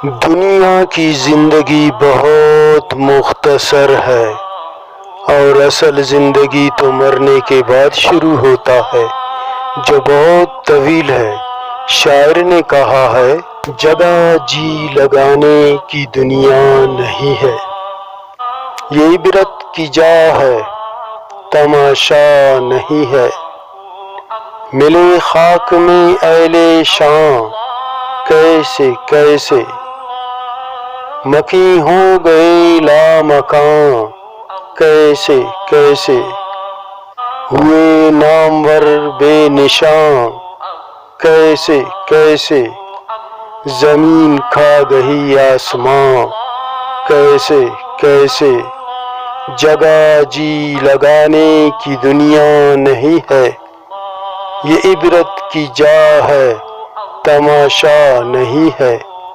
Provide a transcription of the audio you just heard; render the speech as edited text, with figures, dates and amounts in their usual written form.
दुनिया की जिंदगी बहुत मुख्तसर है और असल जिंदगी तो मरने के बाद शुरू होता है, जो बहुत तवील है। शायर ने कहा है, जगह जी लगाने की दुनिया नहीं है, ये इबरत की जा है, तमाशा नहीं है। मिले खाक में अहले शां कैसे कैसे, मकी हो गए लामकां कैसे कैसे, हुए नामवर बेनिशां कैसे कैसे, जमीन खा गई आसमां कैसे कैसे। जगह जी लगाने की दुनिया नहीं है, ये इबरत की जा है, तमाशा नहीं है।